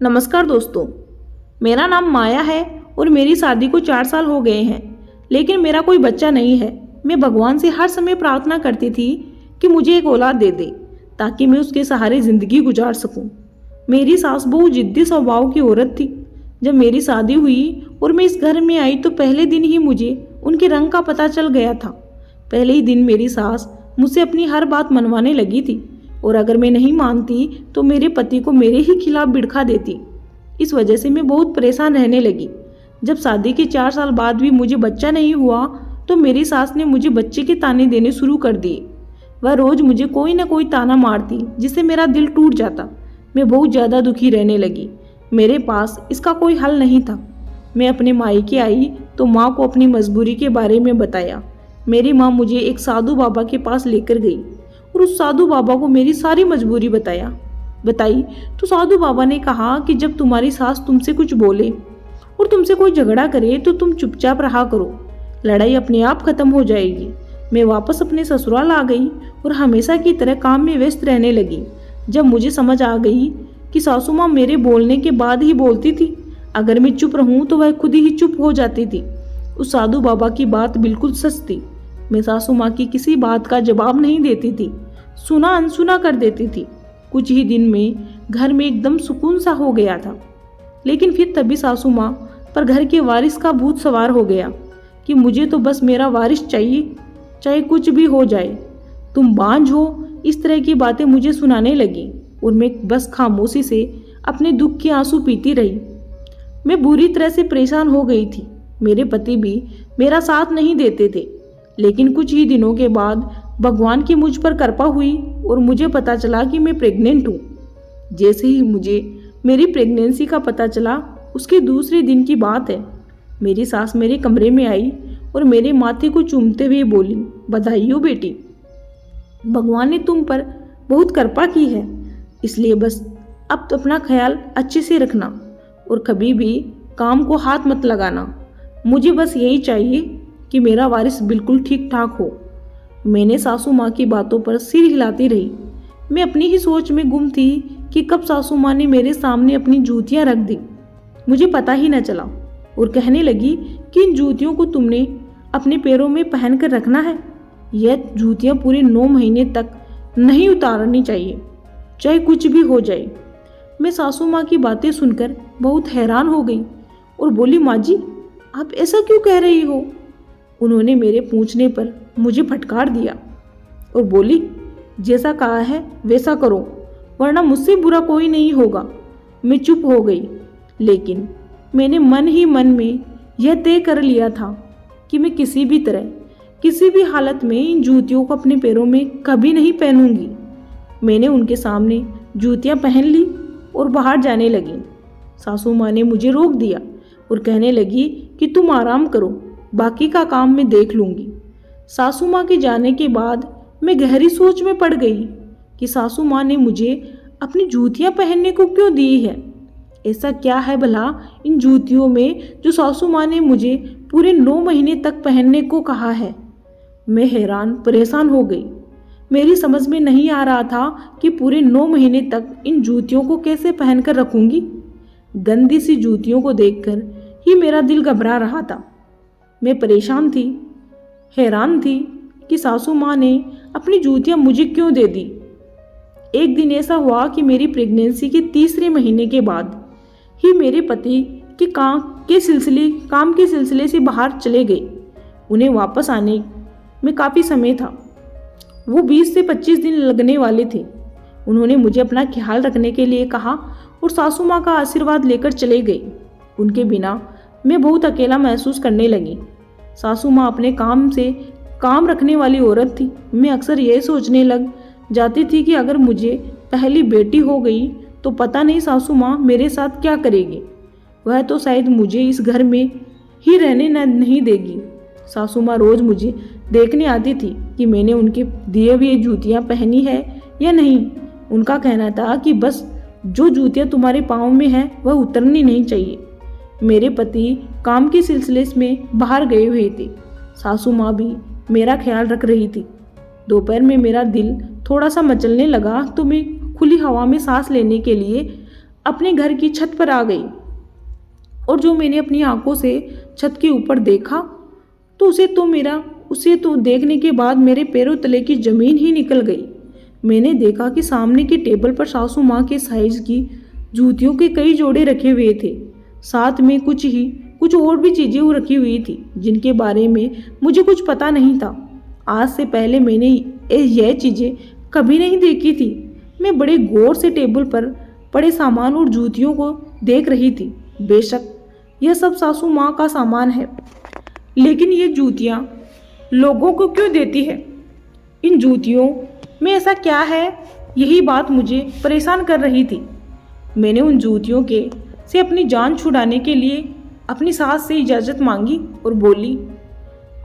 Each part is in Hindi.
नमस्कार दोस्तों, मेरा नाम माया है और मेरी शादी को 4 साल हो गए हैं, लेकिन मेरा कोई बच्चा नहीं है। मैं भगवान से हर समय प्रार्थना करती थी कि मुझे एक औलाद दे दे ताकि मैं उसके सहारे ज़िंदगी गुजार सकूं। मेरी सास बहुत जिद्दी स्वभाव की औरत थी। जब मेरी शादी हुई और मैं इस घर में आई तो पहले दिन ही मुझे उनके रंग का पता चल गया था। पहले ही दिन मेरी सास मुझसे अपनी हर बात मनवाने लगी थी और अगर मैं नहीं मानती तो मेरे पति को मेरे ही खिलाफ बिड़खा देती। इस वजह से मैं बहुत परेशान रहने लगी। जब शादी के 4 साल बाद भी मुझे बच्चा नहीं हुआ तो मेरी सास ने मुझे बच्चे के ताने देने शुरू कर दिए। वह रोज मुझे कोई ना कोई ताना मारती जिससे मेरा दिल टूट जाता। मैं बहुत ज़्यादा दुखी रहने लगी। मेरे पास इसका कोई हल नहीं था। मैं अपने मायके आई तो माँ को अपनी मजबूरी के बारे में बताया। मेरी माँ मुझे एक साधु बाबा के पास लेकर गई और उस साधु बाबा को मेरी सारी मजबूरी बताई तो साधु बाबा ने कहा कि जब तुम्हारी सास तुमसे कुछ बोले और तुमसे कोई झगड़ा करे तो तुम चुपचाप रहा करो, लड़ाई अपने आप खत्म हो जाएगी। मैं वापस अपने ससुराल आ गई और हमेशा की तरह काम में व्यस्त रहने लगी। जब मुझे समझ आ गई कि सासू माँ मेरे बोलने के बाद ही बोलती थी, अगर मैं चुप रहूं तो वह खुद ही चुप हो जाती थी। उस साधु बाबा की बात बिल्कुल सच थी। मैं सासू माँ की किसी बात का जवाब नहीं देती थी, सुना अनसुना कर देती थी। कुछ ही दिन में घर में एकदम सुकून सा हो गया था। लेकिन फिर तभी सासू माँ पर घर के वारिस का भूत सवार हो गया कि मुझे तो बस मेरा वारिस चाहिए, चाहे कुछ भी हो जाए। तुम बांझ हो, इस तरह की बातें मुझे सुनाने लगी और मैं बस खामोशी से अपने दुख के आंसू पीती रही। मैं बुरी तरह से परेशान हो गई थी। मेरे पति भी मेरा साथ नहीं देते थे। लेकिन कुछ ही दिनों के बाद भगवान की मुझ पर कृपा हुई और मुझे पता चला कि मैं प्रेग्नेंट हूँ। जैसे ही मुझे मेरी प्रेगनेंसी का पता चला, उसके दूसरे दिन की बात है, मेरी सास मेरे कमरे में आई और मेरे माथे को चूमते हुए बोली, बधाई हो बेटी, भगवान ने तुम पर बहुत कृपा की है, इसलिए बस अब तो अपना ख्याल अच्छे से रखना और कभी भी काम को हाथ मत लगाना। मुझे बस यही चाहिए कि मेरा वारिस बिल्कुल ठीक ठाक हो। मैंने सासू माँ की बातों पर सिर हिलाती रही। मैं अपनी ही सोच में गुम थी कि कब सासू माँ ने मेरे सामने अपनी जूतियाँ रख दी। मुझे पता ही न चला और कहने लगी कि इन जूतियों को तुमने अपने पैरों में पहन कर रखना है। यह जूतियाँ पूरे 9 महीने तक नहीं उतारनी चाहिए, चाहे कुछ भी हो जाए। मैं सासू माँ की बातें सुनकर बहुत हैरान हो गई और बोली, माँ जी आप ऐसा क्यों कह रही हो? उन्होंने मेरे पूछने पर मुझे फटकार दिया और बोली, जैसा कहा है वैसा करो, वरना मुझसे बुरा कोई नहीं होगा। मैं चुप हो गई, लेकिन मैंने मन ही मन में यह तय कर लिया था कि मैं किसी भी तरह, किसी भी हालत में इन जूतियों को अपने पैरों में कभी नहीं पहनूंगी। मैंने उनके सामने जूतियां पहन ली और बाहर जाने लगी। सासू माँ ने मुझे रोक दिया और कहने लगी कि तुम आराम करो, बाकी का काम मैं देख लूँगी। सासू माँ के जाने के बाद मैं गहरी सोच में पड़ गई कि सासू माँ ने मुझे अपनी जूतियाँ पहनने को क्यों दी है। ऐसा क्या है भला इन जूतियों में जो सासू माँ ने मुझे पूरे 9 महीने तक पहनने को कहा है। मैं हैरान परेशान हो गई। मेरी समझ में नहीं आ रहा था कि पूरे 9 महीने तक इन जूतियों को कैसे पहन कर रखूँगी। गंदी सी जूतियों को देखकर ही मेरा दिल घबरा रहा था। मैं परेशान थी, हैरान थी कि सासू माँ ने अपनी जूतियाँ मुझे क्यों दे दी। एक दिन ऐसा हुआ कि मेरी प्रेगनेंसी के 3रे महीने के बाद ही मेरे पति के काम के सिलसिले से बाहर चले गए। उन्हें वापस आने में काफ़ी समय था। वो 20 से 25 दिन लगने वाले थे। उन्होंने मुझे अपना ख्याल रखने के लिए कहा और सासू माँ का आशीर्वाद लेकर चले गए। उनके बिना मैं बहुत अकेला महसूस करने लगी। सासू माँ अपने काम रखने वाली औरत थी। मैं अक्सर यह सोचने लग जाती थी कि अगर मुझे पहली बेटी हो गई तो पता नहीं सासू माँ मेरे साथ क्या करेगी। वह तो शायद मुझे इस घर में ही रहने नहीं देगी। सासू माँ रोज मुझे देखने आती थी कि मैंने उनके दिए हुए जूतियाँ पहनी है या नहीं। उनका कहना था कि बस जो जूतियाँ तुम्हारे पाँव में हैं वह उतरनी नहीं चाहिए। मेरे पति काम के सिलसिले में बाहर गए हुए थे। सासू माँ भी मेरा ख्याल रख रही थी। दोपहर में मेरा दिल थोड़ा सा मचलने लगा तो मैं खुली हवा में सांस लेने के लिए अपने घर की छत पर आ गई और जो मैंने अपनी आंखों से छत के ऊपर देखा तो उसे तो देखने के बाद मेरे पैरों तले की जमीन ही निकल गई। मैंने देखा कि सामने की टेबल पर सासू माँ के साइज की जूतियों के कई जोड़े रखे हुए थे। साथ में कुछ और भी चीजें रखी हुई थी जिनके बारे में मुझे कुछ पता नहीं था। आज से पहले मैंने यह चीजें कभी नहीं देखी थी। मैं बड़े गौर से टेबल पर पड़े सामान और जूतियों को देख रही थी। बेशक यह सब सासू माँ का सामान है, लेकिन ये जूतियाँ लोगों को क्यों देती है? इन जूतियों में ऐसा क्या है? यही बात मुझे परेशान कर रही थी। मैंने उन जूतियों से अपनी जान छुड़ाने के लिए अपनी सास से इजाज़त मांगी और बोली,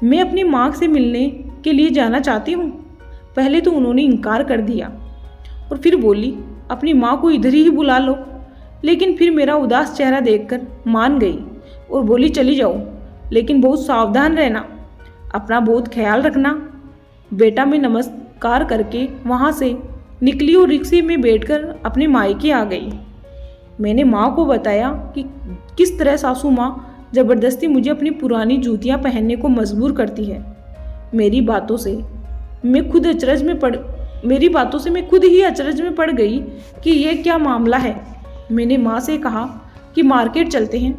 मैं अपनी माँ से मिलने के लिए जाना चाहती हूँ। पहले तो उन्होंने इनकार कर दिया और फिर बोली, अपनी माँ को इधर ही बुला लो। लेकिन फिर मेरा उदास चेहरा देखकर मान गई और बोली, चली जाओ, लेकिन बहुत सावधान रहना, अपना बहुत ख्याल रखना। बेटा मैं नमस्कार करके वहाँ से निकली और रिक्शे में बैठकर अपने मायके आ गई। मैंने माँ को बताया कि किस तरह सासू माँ ज़बरदस्ती मुझे अपनी पुरानी जूतियाँ पहनने को मजबूर करती है। मेरी बातों से मैं खुद ही अचरज में पड़ गई कि यह क्या मामला है। मैंने माँ से कहा कि मार्केट चलते हैं,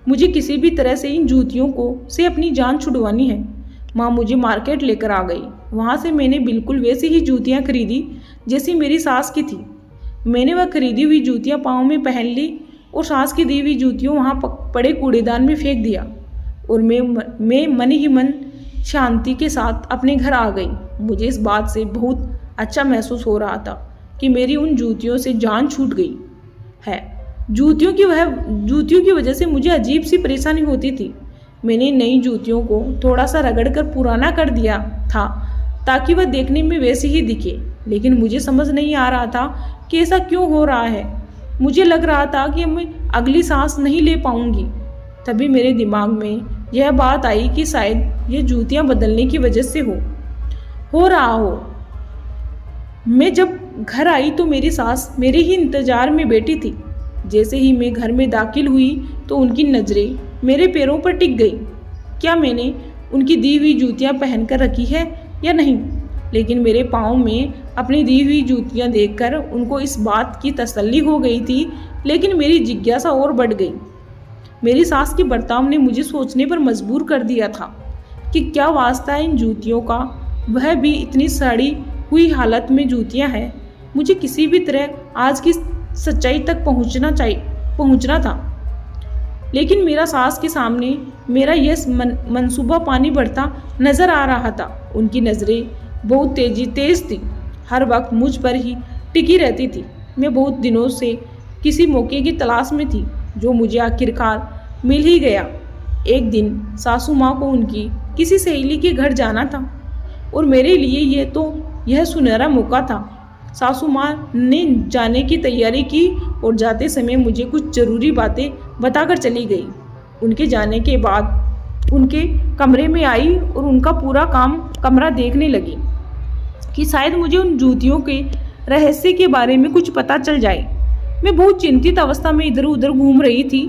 मुझे किसी भी तरह से इन जूतियों से अपनी जान छुड़वानी है। माँ मुझे मार्केट लेकर आ गई। वहाँ से मैंने बिल्कुल वैसी ही जूतियाँ खरीदी जैसी मेरी सास की थी। मैंने वह खरीदी हुई जूतियाँ पाँव में पहन ली और सास की दी हुई जूतियों वहाँ पड़े कूड़ेदान में फेंक दिया और मैं मन ही मन शांति के साथ अपने घर आ गई। मुझे इस बात से बहुत अच्छा महसूस हो रहा था कि मेरी उन जूतियों से जान छूट गई है। जूतियों की वजह से मुझे अजीब सी परेशानी होती थी। मैंने नई जूतियों को थोड़ा सा रगड़कर पुराना कर दिया था ताकि वह देखने में वैसी ही दिखे, लेकिन मुझे समझ नहीं आ रहा था कि ऐसा क्यों हो रहा है। मुझे लग रहा था कि मैं अगली सांस नहीं ले पाऊंगी। तभी मेरे दिमाग में यह बात आई कि शायद ये जूतियाँ बदलने की वजह से हो रहा हो। मैं जब घर आई तो मेरी सास मेरे ही इंतजार में बैठी थी। जैसे ही मैं घर में दाखिल हुई तो उनकी नज़रें मेरे पैरों पर टिक गई। क्या मैंने उनकी दी हुई जूतियाँ पहनकर रखी है या नहीं? लेकिन मेरे पाँव में अपनी दी हुई जूतियाँ देखकर उनको इस बात की तसल्ली हो गई थी, लेकिन मेरी जिज्ञासा और बढ़ गई। मेरी सास के बर्ताव ने मुझे सोचने पर मजबूर कर दिया था कि क्या वास्ता इन जूतियों का, वह भी इतनी सड़ी हुई हालत में जूतियाँ हैं। मुझे किसी भी तरह आज की सच्चाई तक पहुंचना था, लेकिन मेरा सास के सामने मेरा यह मंसूबा पानी भरता नजर आ रहा था। उनकी नज़रें बहुत तेज थी, हर वक्त मुझ पर ही टिकी रहती थी। मैं बहुत दिनों से किसी मौके की तलाश में थी जो मुझे आखिरकार मिल ही गया। एक दिन सासू माँ को उनकी किसी सहेली के घर जाना था और मेरे लिए यह सुनहरा मौका था। सासू माँ ने जाने की तैयारी की और जाते समय मुझे कुछ ज़रूरी बातें बताकर चली गई। उनके जाने के बाद उनके कमरे में आई और उनका पूरा कमरा देखने लगी कि शायद मुझे उन जूतियों के रहस्य के बारे में कुछ पता चल जाए। मैं बहुत चिंतित अवस्था में इधर उधर घूम रही थी।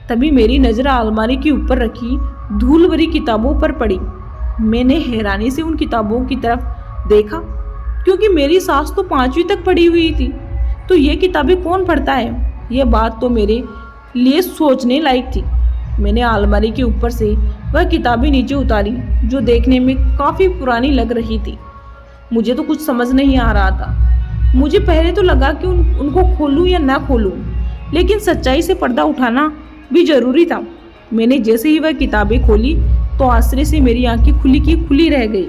तभी मेरी नज़र अलमारी के ऊपर रखी धूल भरी किताबों पर पड़ी। मैंने हैरानी से उन किताबों की तरफ देखा, क्योंकि मेरी सास तो 5वीं तक पढ़ी हुई थी, तो ये किताबें कौन पढ़ता है? यह बात तो मेरे लिए सोचने लायक थी। मैंने अलमारी के ऊपर से वह किताबें नीचे उतारी जो देखने में काफ़ी पुरानी लग रही थी। मुझे तो कुछ समझ नहीं आ रहा था। मुझे पहले तो लगा कि उनको खोलूं या ना खोलूं, लेकिन सच्चाई से पर्दा उठाना भी जरूरी था। मैंने जैसे ही वह किताबें खोली तो आश्चर्य से मेरी आंखें खुली की खुली रह गई।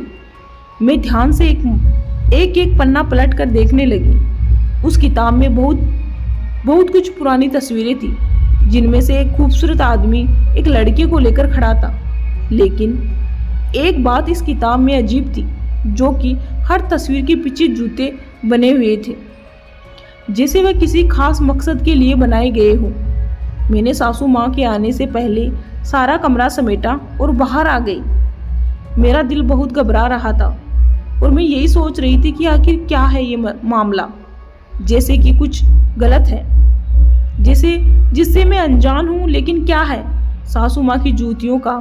मैं ध्यान से एक पन्ना पलट कर देखने लगी। उस किताब में बहुत कुछ पुरानी तस्वीरें थी, जिनमें से एक खूबसूरत आदमी एक लड़के को लेकर खड़ा था। लेकिन एक बात इस किताब में अजीब थी, जो कि हर तस्वीर के पीछे जूते बने हुए थे, जैसे वह किसी खास मकसद के लिए बनाए गए हों। मैंने सासू माँ के आने से पहले सारा कमरा समेटा और बाहर आ गई। मेरा दिल बहुत घबरा रहा था और मैं यही सोच रही थी कि आखिर क्या है ये मामला, जैसे कि कुछ गलत है। जैसे जिससे मैं अनजान हूँ, लेकिन क्या है सासू माँ की जूतियों का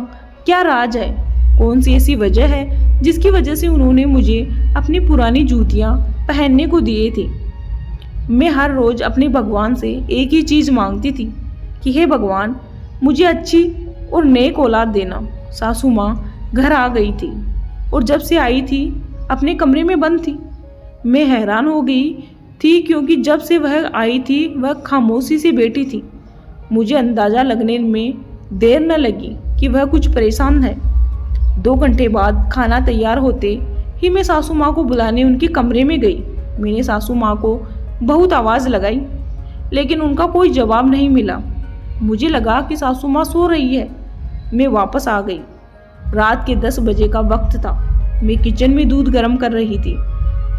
क्या राज है? कौन सी ऐसी वजह है जिसकी वजह से उन्होंने मुझे अपनी पुरानी जूतियाँ पहनने को दिए थे? मैं हर रोज अपने भगवान से एक ही चीज़ मांगती थी कि हे भगवान, मुझे अच्छी और नेक औलाद देना। सासू माँ घर आ गई थी और जब से आई थी अपने कमरे में बंद थी। मैं हैरान हो गई थी क्योंकि जब से वह आई थी वह खामोशी से बैठी थी। मुझे अंदाज़ा लगने में देर न लगी कि वह कुछ परेशान है। 2 घंटे बाद खाना तैयार होते ही मैं सासू माँ को बुलाने उनके कमरे में गई। मैंने सासू माँ को बहुत आवाज़ लगाई, लेकिन उनका कोई जवाब नहीं मिला। मुझे लगा कि सासू माँ सो रही है। मैं वापस आ गई। रात के 10 बजे का वक्त था। मैं किचन में दूध गर्म कर रही थी।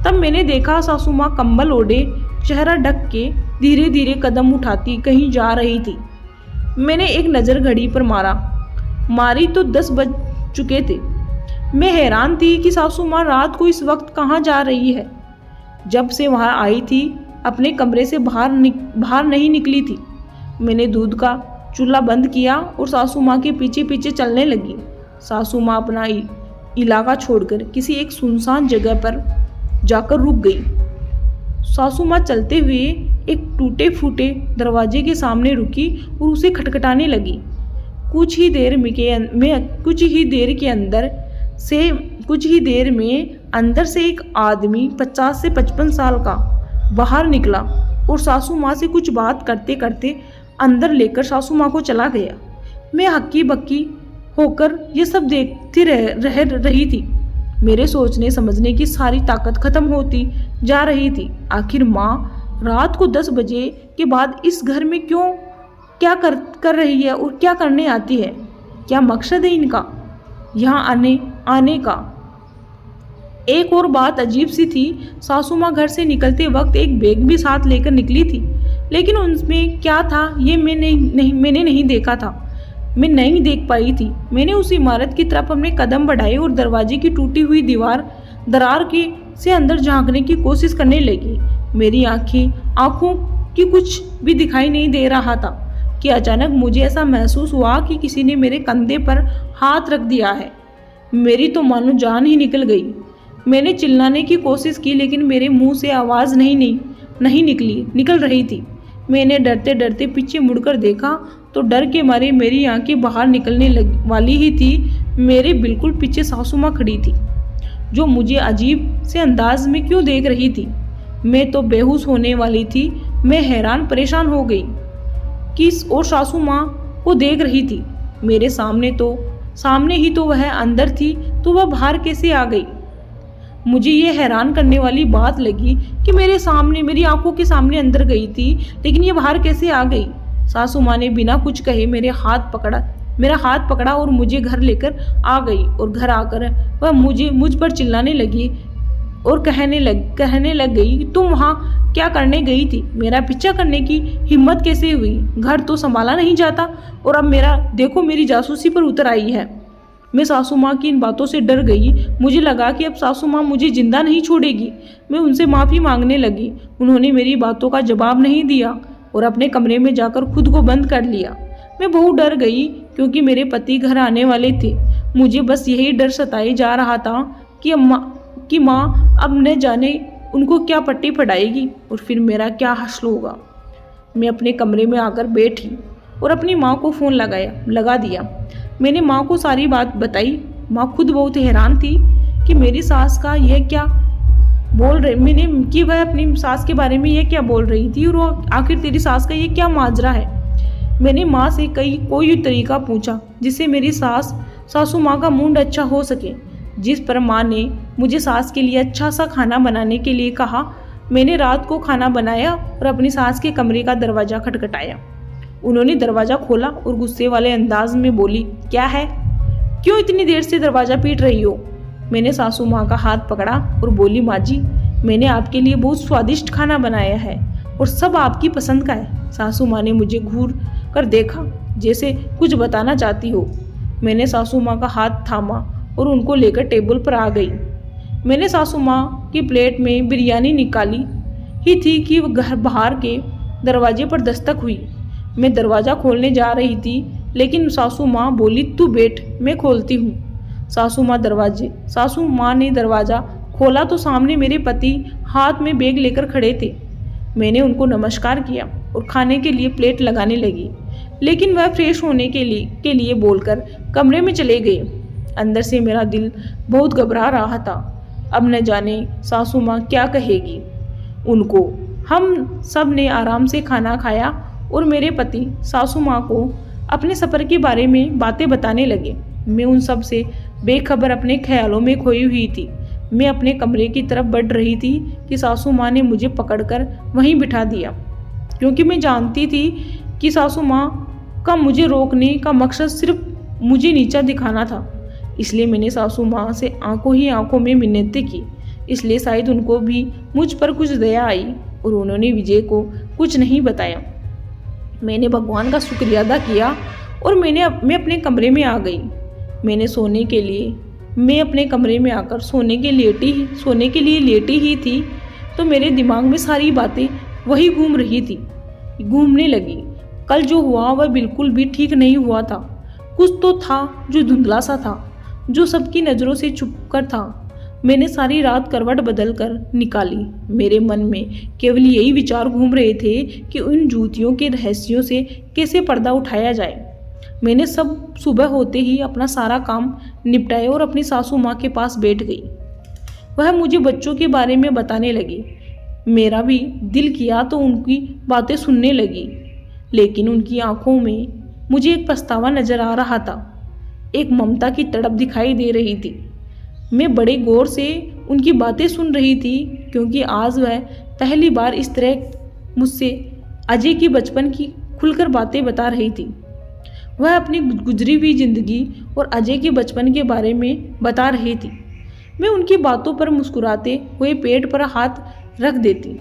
तब मैंने देखा सासू माँ कंबल ओढ़े, चेहरा ढक के धीरे धीरे कदम उठाती कहीं जा रही थी। मैंने एक नज़र घड़ी पर मारी तो 10 बज चुके थे। मैं हैरान थी कि सासू माँ रात को इस वक्त कहाँ जा रही है। जब से वहाँ आई थी अपने कमरे से बाहर नहीं निकली थी। मैंने दूध का चूल्हा बंद किया और सासू माँ के पीछे पीछे चलने लगी। सासू माँ अपना इलाका छोड़कर किसी एक सुनसान जगह पर जाकर रुक गई। सासू माँ चलते हुए एक टूटे फूटे दरवाजे के सामने रुकी और उसे खटखटाने लगी। कुछ ही देर में अंदर से एक आदमी 50 से 55 साल का बाहर निकला और सासू माँ से कुछ बात करते करते अंदर लेकर सासू माँ को चला गया। मैं हक्की बक्की होकर ये सब देखती रह रही थी। मेरे सोचने समझने की सारी ताकत खत्म होती जा रही थी। आखिर माँ रात को 10 बजे के बाद इस घर में क्या कर रही है और क्या करने आती है? क्या मकसद है इनका यहाँ आने का? एक और बात अजीब सी थी। सासू माँ घर से निकलते वक्त एक बैग भी साथ लेकर निकली थी, लेकिन उसमें क्या था ये मैंने नहीं देखा था। मैं नहीं देख पाई थी। मैंने उस इमारत की तरफ अपने कदम बढ़ाए और दरवाजे की टूटी हुई दरार से अंदर झांकने की कोशिश करने लगी। मेरी आंखों की कुछ भी दिखाई नहीं दे रहा था कि अचानक मुझे ऐसा महसूस हुआ कि किसी ने मेरे कंधे पर हाथ रख दिया है। मेरी तो मानो जान ही निकल गई। मैंने चिल्लाने की कोशिश की, लेकिन मेरे मुंह से आवाज़ नहीं निकल रही थी। मैंने डरते डरते पीछे मुड़कर देखा तो डर के मारे मेरी आंखें बाहर निकलने वाली ही थी। मेरे बिल्कुल पीछे सासू माँ खड़ी थी, जो मुझे अजीब से अंदाज में क्यों देख रही थी। मैं तो बेहोश होने वाली थी। मैं हैरान परेशान हो गई कि और सासू माँ को देख रही थी। मेरे सामने ही तो वह अंदर थी, तो वह बाहर कैसे आ गई? मुझे ये हैरान करने वाली बात लगी कि मेरी आंखों के सामने अंदर गई थी, लेकिन ये बाहर कैसे आ गई? सासू माँ ने बिना कुछ कहे मेरा हाथ पकड़ा और मुझे घर लेकर आ गई। और घर आकर वह मुझ पर चिल्लाने लगी और कहने लग गई, तुम वहाँ क्या करने गई थी? मेरा पीछा करने की हिम्मत कैसे हुई? घर तो संभाला नहीं जाता और अब मेरी जासूसी पर उतर आई है। मैं सासू माँ की इन बातों से डर गई। मुझे लगा कि अब सासू माँ मुझे जिंदा नहीं छोड़ेगी। मैं उनसे माफ़ी मांगने लगी। उन्होंने मेरी बातों का जवाब नहीं दिया और अपने कमरे में जाकर खुद को बंद कर लिया। मैं बहुत डर गई क्योंकि मेरे पति घर आने वाले थे। मुझे बस यही डर सताए जा रहा था कि माँ अब न जाने उनको क्या पट्टी पड़ाएगी और फिर मेरा क्या हासिल होगा। मैं अपने कमरे में आकर बैठी और अपनी माँ को फ़ोन लगा दिया। मैंने माँ को सारी बात बताई। माँ खुद बहुत हैरान थी कि मेरी सास का यह क्या बोल रही कि वह अपनी सास के बारे में यह क्या बोल रही थी और आखिर तेरी सास का ये क्या माजरा है। मैंने माँ से कोई तरीका पूछा जिससे मेरी सासू माँ का मूड अच्छा हो सके। जिस पर माँ ने मुझे सास के लिए अच्छा सा खाना बनाने के लिए कहा। मैंने रात को खाना बनाया और अपनी सास के कमरे का दरवाज़ा खटखटाया। उन्होंने दरवाज़ा खोला और गुस्से वाले अंदाज में बोली, क्या है? क्यों इतनी देर से दरवाज़ा पीट रही हो? मैंने सासू माँ का हाथ पकड़ा और बोली, माँ जी, मैंने आपके लिए बहुत स्वादिष्ट खाना बनाया है और सब आपकी पसंद का है। सासू माँ ने मुझे घूर कर देखा जैसे कुछ बताना चाहती हो। मैंने सासू माँ का हाथ थामा और उनको लेकर टेबल पर आ गई। मैंने सासू माँ की प्लेट में बिरयानी निकाली ही थी कि घर बाहर के दरवाजे पर दस्तक हुई। मैं दरवाज़ा खोलने जा रही थी, लेकिन सासू माँ बोली, तू बैठ, मैं खोलती हूँ। सासू माँ ने दरवाज़ा खोला तो सामने मेरे पति हाथ में बैग लेकर खड़े थे। मैंने उनको नमस्कार किया और खाने के लिए प्लेट लगाने लगी, लेकिन वह फ्रेश होने के लिए बोलकर कमरे में चले गए। अंदर से मेरा दिल बहुत घबरा रहा था। अब न जाने सासू माँ क्या कहेगी उनको। हम सब ने आराम से खाना खाया और मेरे पति सासू माँ को अपने सफ़र के बारे में बातें बताने लगे। मैं उन सब से बेखबर अपने ख्यालों में खोई हुई थी। मैं अपने कमरे की तरफ बढ़ रही थी कि सासू माँ ने मुझे पकड़कर वहीं बिठा दिया, क्योंकि मैं जानती थी कि सासू माँ का मुझे रोकने का मकसद सिर्फ मुझे नीचा दिखाना था। इसलिए मैंने सासू माँ से आंखों ही आंखों में मिन्नतें की। इसलिए शायद उनको भी मुझ पर कुछ दया आई और उन्होंने विजय को कुछ नहीं बताया। मैंने भगवान का शुक्रिया अदा किया और मैं अपने कमरे में आ गई। मैं अपने कमरे में आकर सोने के लिए लेटी ही थी तो मेरे दिमाग में सारी बातें वही घूमने लगी। कल जो हुआ वह बिल्कुल भी ठीक नहीं हुआ था। कुछ तो था जो धुंधला सा था, जो सबकी नज़रों से छुपकर था। मैंने सारी रात करवट बदल कर निकाली। मेरे मन में केवल यही विचार घूम रहे थे कि उन जूतियों के रहस्यों से कैसे पर्दा उठाया जाए। मैंने सब सुबह होते ही अपना सारा काम निपटाया और अपनी सासू माँ के पास बैठ गई। वह मुझे बच्चों के बारे में बताने लगी। मेरा भी दिल किया तो उनकी बातें सुनने लगी, लेकिन उनकी आंखों में मुझे एक पछतावा नजर आ रहा था। एक ममता की तड़प दिखाई दे रही थी। मैं बड़े गौर से उनकी बातें सुन रही थी, क्योंकि आज वह पहली बार इस तरह मुझसे अजय की बचपन की खुलकर बातें बता रही थी। वह अपनी गुजरी हुई जिंदगी और अजय के बचपन के बारे में बता रही थी। मैं उनकी बातों पर मुस्कुराते हुए पेट पर हाथ रख देती।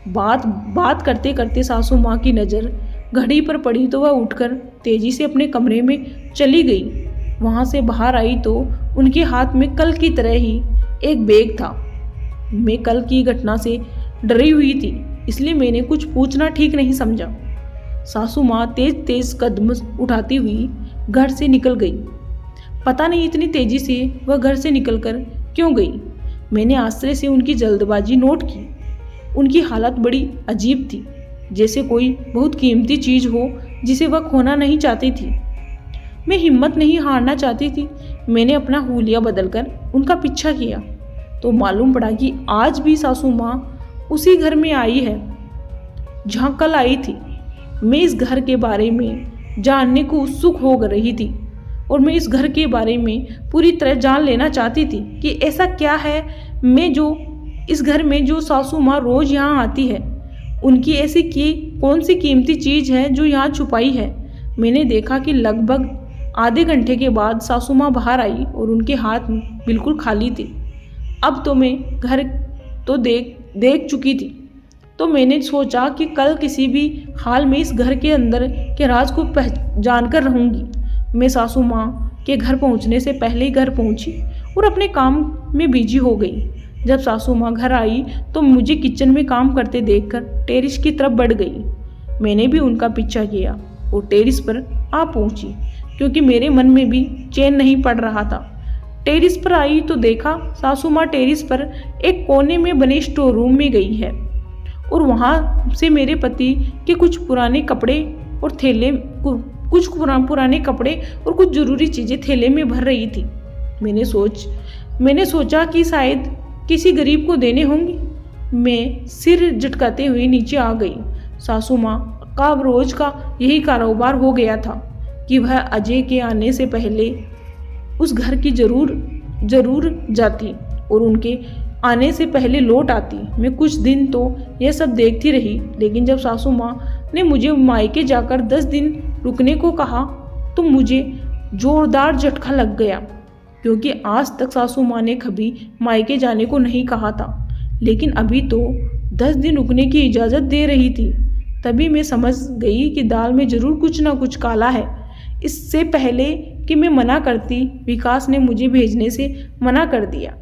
बात करते करते सासू माँ की नज़र घड़ी पर पड़ी तो वह उठकर तेजी से अपने कमरे में चली गई। वहाँ से बाहर आई तो उनके हाथ में कल की तरह ही एक बैग था। मैं कल की घटना से डरी हुई थी, इसलिए मैंने कुछ पूछना ठीक नहीं समझा। सासू माँ तेज कदम उठाती हुई घर से निकल गई। पता नहीं इतनी तेजी से वह घर से निकलकर क्यों गई। मैंने आश्चर्य से उनकी जल्दबाजी नोट की। उनकी हालत बड़ी अजीब थी, जैसे कोई बहुत कीमती चीज हो जिसे वह खोना नहीं चाहती थी। मैं हिम्मत नहीं हारना चाहती थी। मैंने अपना हुलिया बदलकर उनका पीछा किया तो मालूम पड़ा कि आज भी सासू माँ उसी घर में आई है जहाँ कल आई थी। मैं इस घर के बारे में जानने को उत्सुक हो रही थी और मैं इस घर के बारे में पूरी तरह जान लेना चाहती थी कि ऐसा क्या है इस घर में जो सासू माँ रोज यहाँ आती है। उनकी ऐसी कौन सी कीमती चीज़ है जो यहाँ छुपाई है। मैंने देखा कि लगभग आधे घंटे के बाद सासू माँ बाहर आई और उनके हाथ बिल्कुल खाली थे। अब तो मैं घर तो देख चुकी थी, तो मैंने सोचा कि कल किसी भी हाल में इस घर के अंदर के राज को पहचान कर रहूँगी। मैं सासू माँ के घर पहुँचने से पहले ही घर पहुँची और अपने काम में बिजी हो गई। जब सासू माँ घर आई तो मुझे किचन में काम करते देखकर टेरिस की तरफ बढ़ गई। मैंने भी उनका पीछा किया और टेरिस पर आ पहुँची, क्योंकि मेरे मन में भी चैन नहीं पड़ रहा था। टेरिस पर आई तो देखा सासू माँ टेरिस पर एक कोने में बने स्टोर रूम में गई है और वहाँ से मेरे पति के कुछ पुराने कपड़े और कुछ ज़रूरी चीज़ें थैले में भर रही थी। मैंने सोचा कि शायद किसी गरीब को देने होंगे। मैं सिर झटकाते हुए नीचे आ गई। सासू माँ का रोज का यही कारोबार हो गया था कि वह अजय के आने से पहले उस घर की जरूर जाती और उनके आने से पहले लौट आती। मैं कुछ दिन तो यह सब देखती रही, लेकिन जब सासू माँ ने मुझे मायके जाकर 10 दिन रुकने को कहा तो मुझे जोरदार झटका लग गया, क्योंकि आज तक सासू माँ ने कभी मायके जाने को नहीं कहा था, लेकिन अभी तो 10 दिन रुकने की इजाज़त दे रही थी। तभी मैं समझ गई कि दाल में ज़रूर कुछ ना कुछ काला है। इससे पहले कि मैं मना करती, विकास ने मुझे भेजने से मना कर दिया।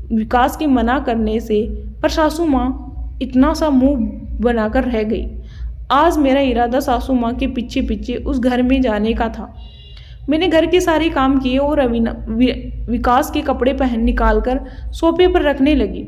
विकास के मना करने से पर सासू माँ इतना सा मुंह बनाकर रह गई। आज मेरा इरादा सासू माँ के पीछे पीछे उस घर में जाने का था। मैंने घर के सारे काम किए और विकास के कपड़े पहन निकाल कर सोफे पर रखने लगी।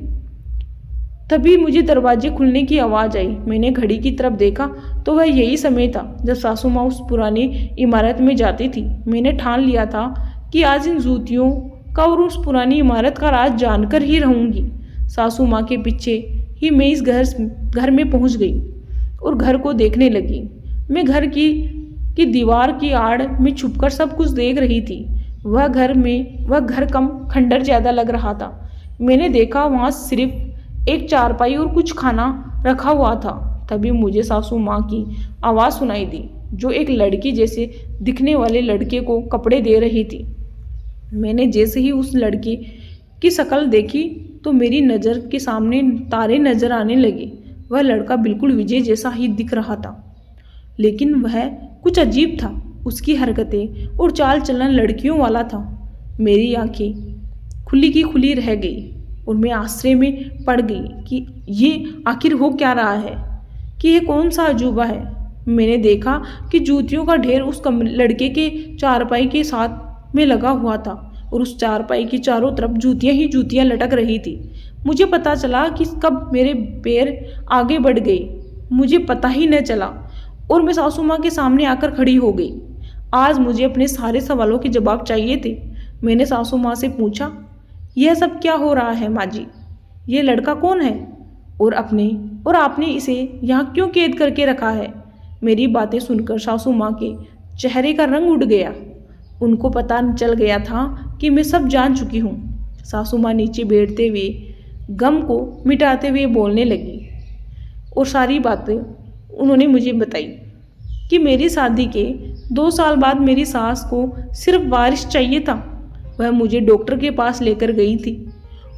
तभी मुझे दरवाजे खुलने की आवाज़ आई। मैंने घड़ी की तरफ देखा तो वह यही समय था जब सासू माँ उस पुरानी इमारत में जाती थी। मैंने ठान लिया था कि आज इन जूतियों का और उस पुरानी इमारत का राज जानकर ही रहूंगी। सासू माँ के पीछे ही मैं इस घर में पहुंच गई और घर को देखने लगी। मैं घर की दीवार की आड़ में छुपकर सब कुछ देख रही थी। वह घर कम खंडर ज़्यादा लग रहा था। मैंने देखा वहाँ सिर्फ एक चारपाई और कुछ खाना रखा हुआ था। तभी मुझे सासू माँ की आवाज़ सुनाई दी, जो एक लड़की जैसे दिखने वाले लड़के को कपड़े दे रही थी। मैंने जैसे ही उस लड़की की शक्ल देखी तो मेरी नज़र के सामने तारे नजर आने लगे। वह लड़का बिल्कुल विजय जैसा ही दिख रहा था, लेकिन वह कुछ अजीब था। उसकी हरकतें और चाल चलन लड़कियों वाला था। मेरी आंखें खुली की खुली रह गई और मैं आश्चर्य में पड़ गई कि ये आखिर हो क्या रहा है, कि ये कौन सा अजूबा है। मैंने देखा कि जूतियों का ढेर उस लड़के के चारपाई के साथ में लगा हुआ था और उस चारपाई की चारों तरफ जूतियां ही जूतियां लटक रही थी। मुझे पता चला कि कब मेरे पैर आगे बढ़ गए, मुझे पता ही न चला और मैं सासू माँ के सामने आकर खड़ी हो गई। आज मुझे अपने सारे सवालों के जवाब चाहिए थे। मैंने सासू माँ से पूछा, यह सब क्या हो रहा है माँ जी? ये लड़का कौन है और आपने इसे यहाँ क्यों कैद करके रखा है? मेरी बातें सुनकर सासू माँ के चेहरे का रंग उड़ गया। उनको पता चल गया था कि मैं सब जान चुकी हूँ। सासू माँ नीचे बैठते हुए गम को मिटाते हुए बोलने लगी और सारी बातें उन्होंने मुझे बताई कि मेरी शादी के 2 साल बाद मेरी सास को सिर्फ वारिस चाहिए था। वह मुझे डॉक्टर के पास लेकर गई थी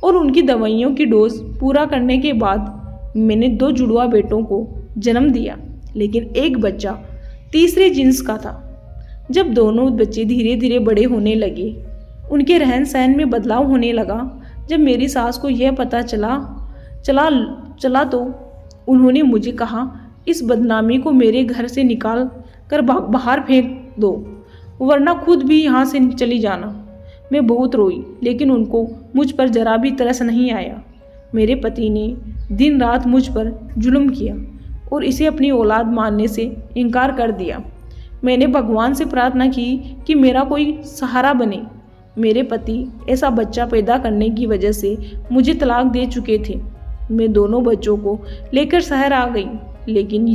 और उनकी दवाइयों की डोज पूरा करने के बाद मैंने 2 जुड़वा बेटों को जन्म दिया, लेकिन एक बच्चा तीसरे जिन्स का था। जब दोनों बच्चे धीरे धीरे बड़े होने लगे, उनके रहन सहन में बदलाव होने लगा। जब मेरी सास को यह पता चला तो उन्होंने मुझे कहा, इस बदनामी को मेरे घर से निकाल कर बाहर फेंक दो, वरना खुद भी यहाँ से चली जाना। मैं बहुत रोई, लेकिन उनको मुझ पर जरा भी तरस नहीं आया। मेरे पति ने दिन रात मुझ पर जुल्म किया और इसे अपनी औलाद मानने से इनकार कर दिया। मैंने भगवान से प्रार्थना की कि मेरा कोई सहारा बने। मेरे पति ऐसा बच्चा पैदा करने की वजह से मुझे तलाक दे चुके थे। मैं दोनों बच्चों को लेकर शहर आ गई, लेकिन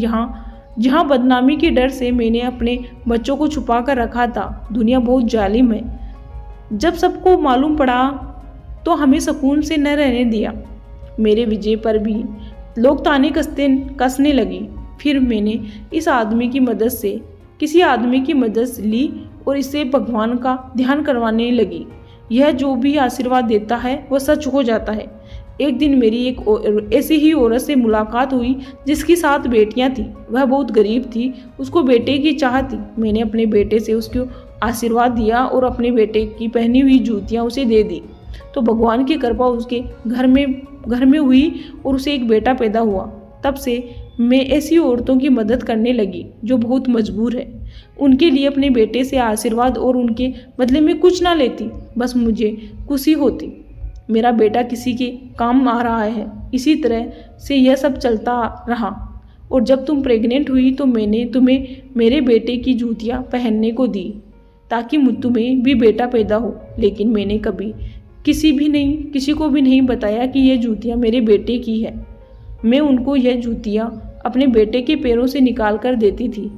जहाँ बदनामी के डर से मैंने अपने बच्चों को छुपा कर रखा था, दुनिया बहुत जालिम है। जब सबको मालूम पड़ा तो हमें सुकून से न रहने दिया। मेरे विजय पर भी लोग ताने कसने लगे। फिर मैंने किसी आदमी की मदद ली और इससे भगवान का ध्यान करवाने लगी। यह जो भी आशीर्वाद देता है वह सच हो जाता है। एक दिन मेरी एक ऐसी ही औरत से मुलाकात हुई जिसकी 7 बेटियां थीं। वह बहुत गरीब थी, उसको बेटे की चाह थी। मैंने अपने बेटे से उसको आशीर्वाद दिया और अपने बेटे की पहनी हुई जूतियां उसे दे दी तो भगवान की कृपा उसके घर में हुई और उसे एक बेटा पैदा हुआ। तब से मैं ऐसी औरतों की मदद करने लगी जो बहुत मजबूर है। उनके लिए अपने बेटे से आशीर्वाद और उनके बदले में कुछ ना लेती, बस मुझे खुशी होती। मेरा बेटा किसी के काम आ रहा है। इसी तरह से यह सब चलता रहा और जब तुम प्रेग्नेंट हुई तो मैंने तुम्हें मेरे बेटे की जूतियाँ पहनने को दी ताकि तुम्हें भी बेटा पैदा हो। लेकिन मैंने कभी किसी को भी नहीं बताया कि यह जूतियाँ मेरे बेटे की है। मैं उनको यह जूतियाँ अपने बेटे के पैरों से निकाल कर देती थी।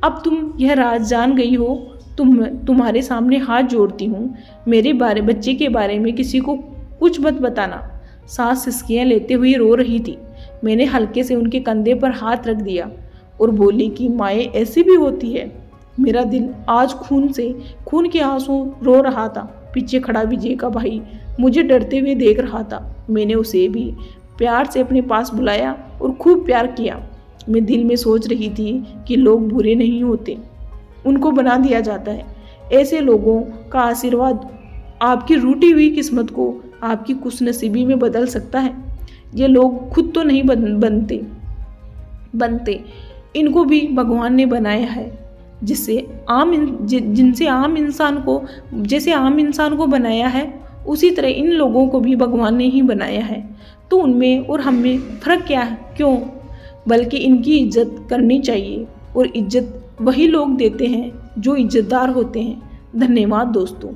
अब तुम यह राज जान गई हो, तुम्हारे सामने हाथ जोड़ती हूँ, मेरे बच्चे के बारे में किसी को कुछ मत बताना। सास सिसकियाँ लेते हुए रो रही थी। मैंने हल्के से उनके कंधे पर हाथ रख दिया और बोली कि माएँ ऐसी भी होती है। मेरा दिल आज खून के आंसू रो रहा था। पीछे खड़ा विजय का भाई मुझे डरते हुए देख रहा था। मैंने उसे भी प्यार से अपने पास बुलाया और खूब प्यार किया। मैं दिल में सोच रही थी कि लोग बुरे नहीं होते, उनको बना दिया जाता है। ऐसे लोगों का आशीर्वाद आपकी रूठी हुई किस्मत को आपकी खुशनसीबी में बदल सकता है। ये लोग खुद तो नहीं बनते, इनको भी भगवान ने बनाया है, जिससे जिनसे आम इंसान को जैसे आम इंसान को बनाया है उसी तरह इन लोगों को भी भगवान ने ही बनाया है। तो उनमें और हम में फ़र्क क्या है, क्यों? बल्कि इनकी इज्जत करनी चाहिए, और इज्जत वही लोग देते हैं जो इज्जतदार होते हैं। धन्यवाद दोस्तों।